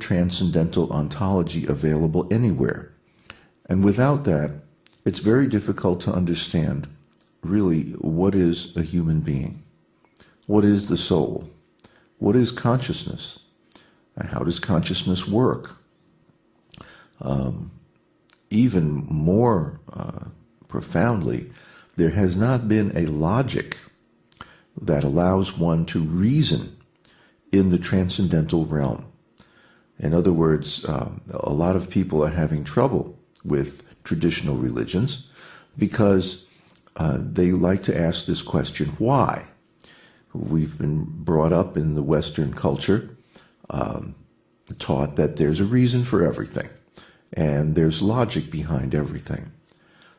transcendental ontology available anywhere. And without that, it's very difficult to understand really what is a human being, what is the soul, what is consciousness, and how does consciousness work. Even more profoundly, there has not been a logic that allows one to reason in the transcendental realm. In other words, a lot of people are having trouble with traditional religions because they like to ask this question, why? We've been brought up in the Western culture, taught that there's a reason for everything, and there's logic behind everything.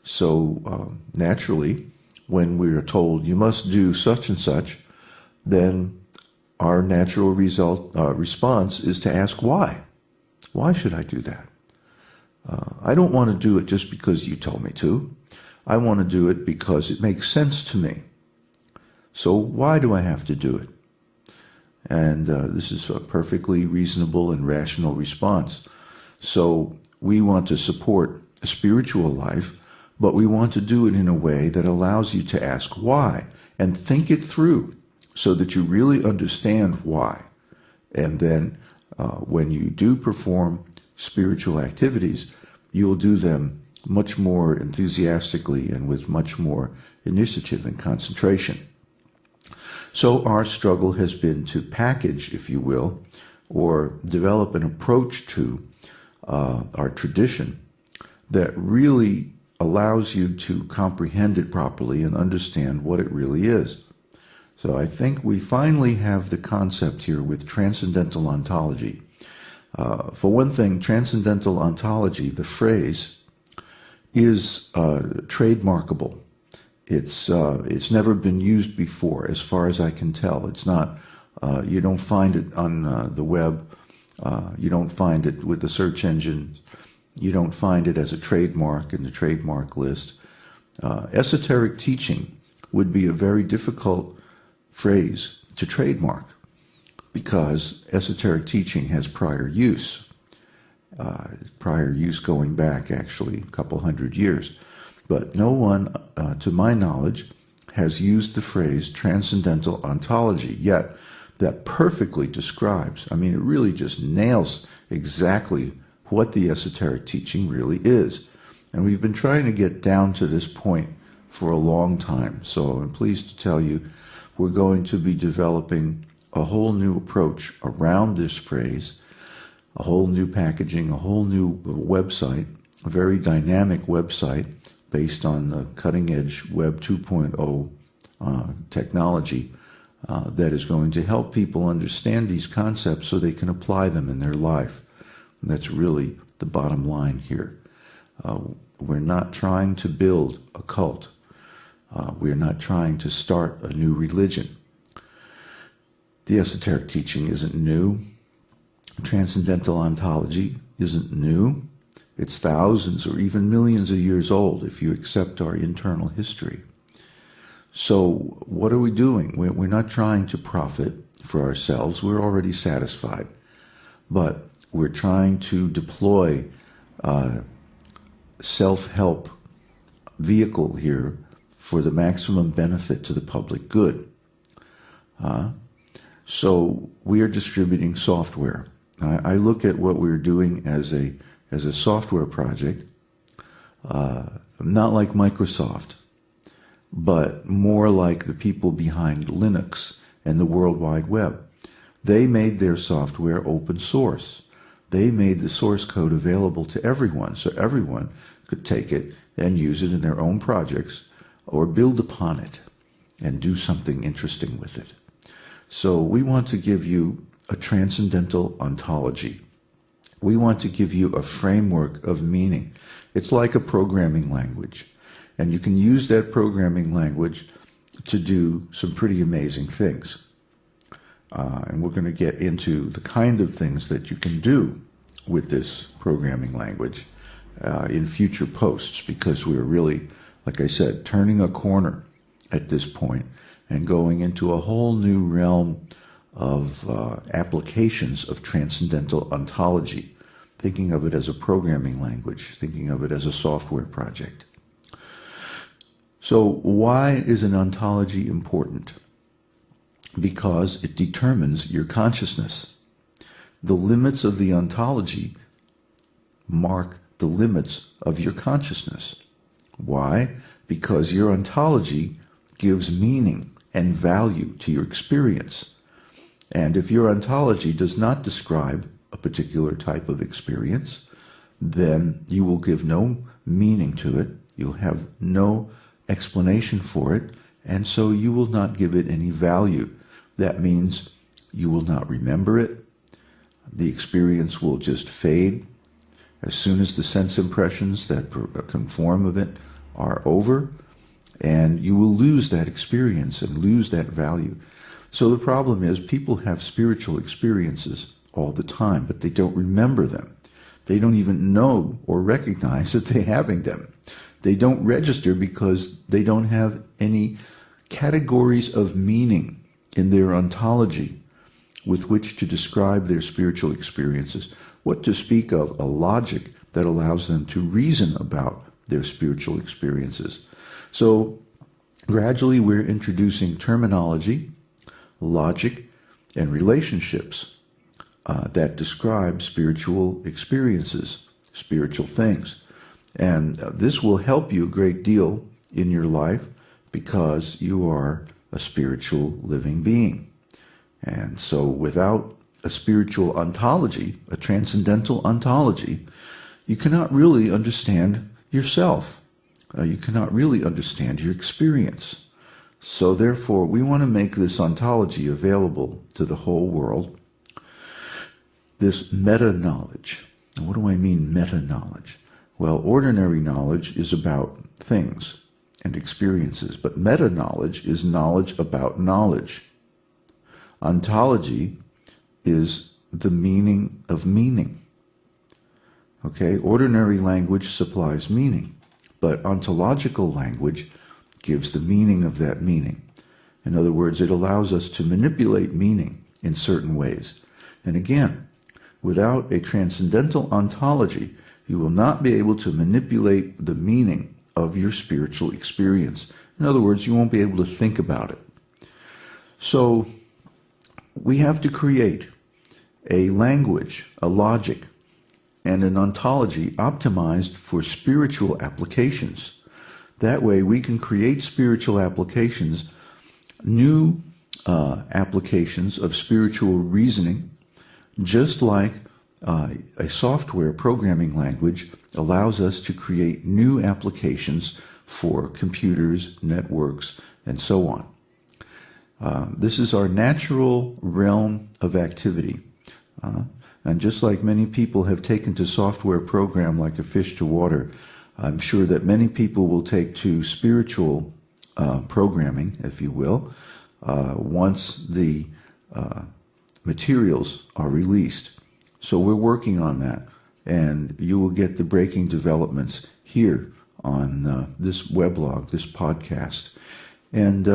So naturally, when we are told you must do such and such, then our natural response is to ask why. Why should I do that? I don't want to do it just because you told me to. I want to do it because it makes sense to me. So why do I have to do it? And this is a perfectly reasonable and rational response. So we want to support a spiritual life, but we want to do it in a way that allows you to ask why and think it through so that you really understand why. And then when you do perform spiritual activities, you'll do them much more enthusiastically and with much more initiative and concentration. So our struggle has been to package, if you will, or develop an approach to our tradition that really allows you to comprehend it properly and understand what it really is. So I think we finally have the concept here with Transcendental Ontology. For one thing, Transcendental Ontology, the phrase, is trademarkable. It's never been used before, as far as I can tell. It's not. You don't find it on the web. You don't find it with the search engines. You don't find it as a trademark in the trademark list. Esoteric teaching would be a very difficult phrase to trademark because esoteric teaching has prior use going back actually a couple hundred years. But no one, to my knowledge, has used the phrase transcendental ontology, yet that perfectly describes, it really just nails exactly what the esoteric teaching really is. And we've been trying to get down to this point for a long time. So I'm pleased to tell you we're going to be developing a whole new approach around this phrase, a whole new packaging, a whole new website, a very dynamic website based on the cutting-edge Web 2.0 technology that is going to help people understand these concepts so they can apply them in their life. And that's really the bottom line here. We're not trying to build a cult. We're not trying to start a new religion. The esoteric teaching isn't new. Transcendental ontology isn't new. It's thousands or even millions of years old if you accept our internal history. So what are we doing? We're not trying to profit for ourselves. We're already satisfied. But we're trying to deploy a self-help vehicle here for the maximum benefit to the public good. So we are distributing software. I look at what we're doing as a software project, not like Microsoft, but more like the people behind Linux and the World Wide Web. They made their software open source. They made the source code available to everyone, so everyone could take it and use it in their own projects or build upon it and do something interesting with it. So we want to give you a transcendental ontology. We want to give you a framework of meaning. It's like a programming language. And you can use that programming language to do some pretty amazing things. And we're going to get into the kind of things that you can do with this programming language in future posts, because we're really, like I said, turning a corner at this point and going into a whole new realm of applications of transcendental ontology, thinking of it as a programming language, thinking of it as a software project. So why is an ontology important? Because it determines your consciousness. The limits of the ontology mark the limits of your consciousness. Why? Because your ontology gives meaning and value to your experience. And if your ontology does not describe a particular type of experience, then you will give no meaning to it, you'll have no explanation for it, and so you will not give it any value. That means you will not remember it, the experience will just fade as soon as the sense impressions that conform of it are over, and you will lose that experience and lose that value. So the problem is people have spiritual experiences all the time, but they don't remember them. They don't even know or recognize that they're having them. They don't register because they don't have any categories of meaning in their ontology with which to describe their spiritual experiences. What to speak of a logic that allows them to reason about their spiritual experiences. So gradually we're introducing terminology, logic, and relationships that describe spiritual experiences, spiritual things. And this will help you a great deal in your life because you are a spiritual living being. And so without a spiritual ontology, a transcendental ontology, you cannot really understand yourself. You cannot really understand your experience. So therefore, we want to make this ontology available to the whole world. This meta-knowledge. What do I mean meta-knowledge? Well, ordinary knowledge is about things and experiences, but meta-knowledge is knowledge about knowledge. Ontology is the meaning of meaning. Okay, ordinary language supplies meaning, but ontological language gives the meaning of that meaning. In other words, it allows us to manipulate meaning in certain ways. And again, without a transcendental ontology, you will not be able to manipulate the meaning of your spiritual experience. In other words, you won't be able to think about it. So we have to create a language, a logic, and an ontology optimized for spiritual applications. That way we can create spiritual applications, new applications of spiritual reasoning, just like a software programming language allows us to create new applications for computers, networks, and so on. This is our natural realm of activity. And just like many people have taken to software program like a fish to water, I'm sure that many people will take to spiritual programming, if you will, once the materials are released. So we're working on that, and you will get the breaking developments here on this weblog, this podcast. And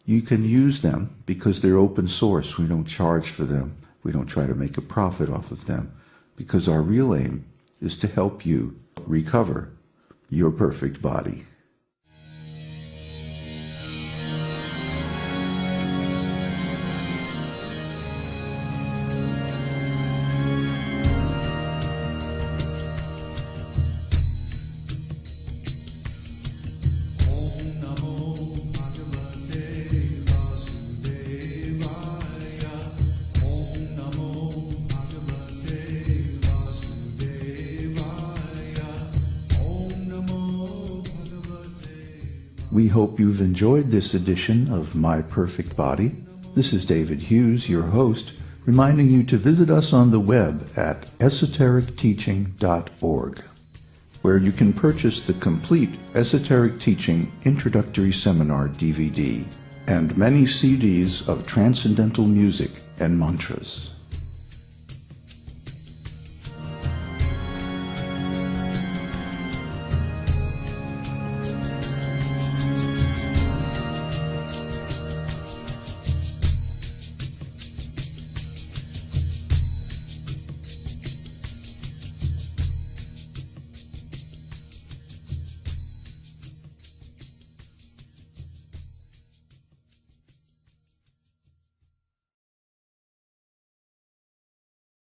you can use them because they're open source. We don't charge for them. We don't try to make a profit off of them, because our real aim is to help you recover your perfect body. We hope you've enjoyed this edition of My Perfect Body. This is David Hughes, your host, reminding you to visit us on the web at esotericteaching.org, where you can purchase the complete Esoteric Teaching Introductory Seminar DVD and many CDs of transcendental music and mantras.